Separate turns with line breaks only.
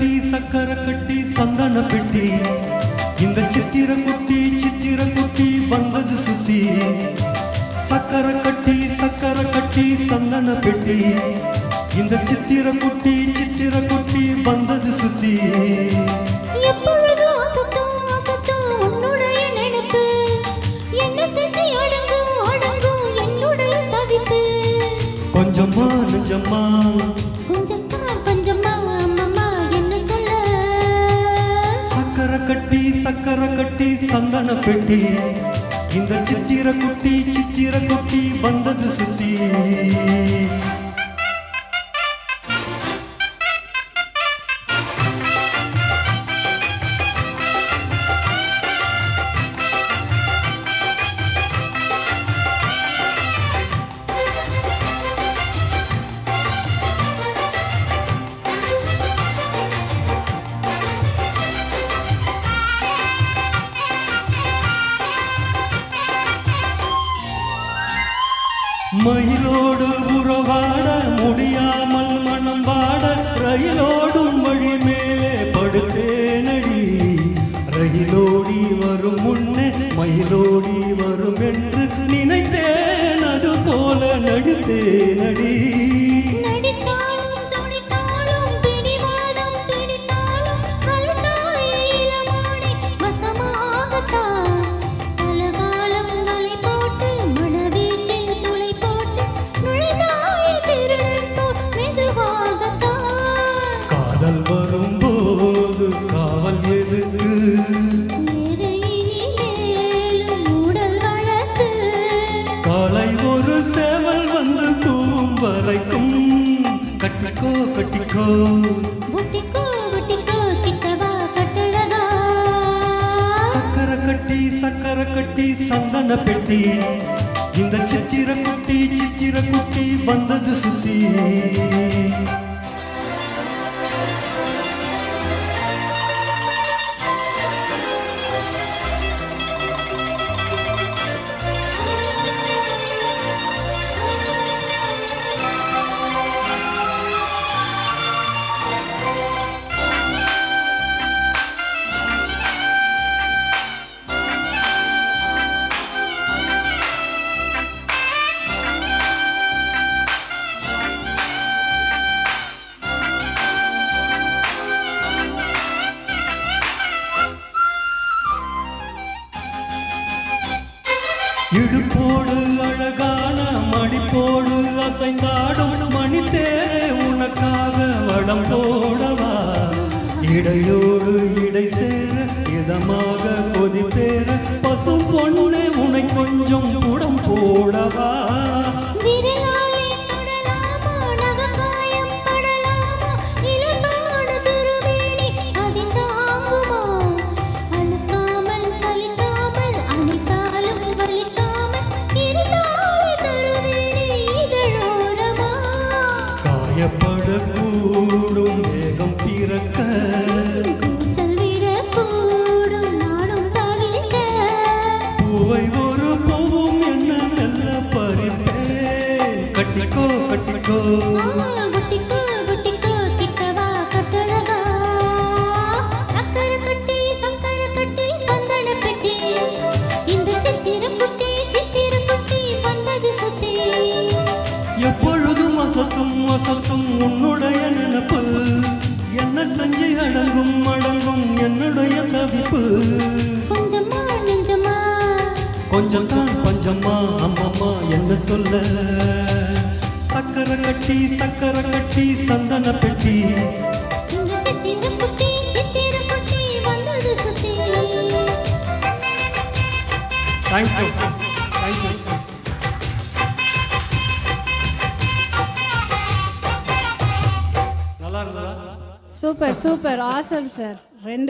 கட்டி சக்கரை கட்டி சந்தன பெட்டி இந்த சித்திர குட்டி வந்தது சுத்தி சக்கரை கட்டி சந்தன பெட்டி இந்த சித்திர குட்டி வந்தது சுத்தி கொஞ்சமா நெஞ்சம்மா சக்கரை கட்டி சந்தன பெட்டி இந்த சித்திர குட்டி வந்தது சுத்தி மயிலோடு உறவாட முடியாமல் மனம் வாட ரயிலோடும் வழி மேலே படுத்தேனடி ரயிலோடி வரும் முன்னே மயிலோடி வரும் என்று நினைத்தேன் அது போல நடித்தேனடி வரும்போது காவல் எதுக்கு காலை ஒரு சேவல் வந்து தூவும் வரைக்கும் கட்டிக்கோ சக்கரை கட்டி சந்தன பெட்டி இந்த சித்திர குட்டி வந்தது சுத்தி இடுப்போடு அழகான மடிப்போடு அசைந்தாடும் மணித்தேரே உனக்காக வடம் போடவா இடையோடு இடை சேர இதமாக கொதித்தேர பசும் பொண்ணே உனை கொஞ்சம் குடம் போடவா கூடும் வேகம் பிறக்க பூவை ஒரு பூவும் என்ன நல்ல பறிப்பே கட்டிக்கோ எப்பொழுதும் அசத்தும் உன்னுடைய நினைப்பு என்ன செஞ்சு அடங்கும் என்னுடைய தவிப்பு கொஞ்சம் தான் பஞ்சம்மா அம்மம்மா என்ன சொல்ல சக்கரை கட்டி சந்தன பெட்டி தேங்க்யூ
சூப்பர் ஆசம் சார். 2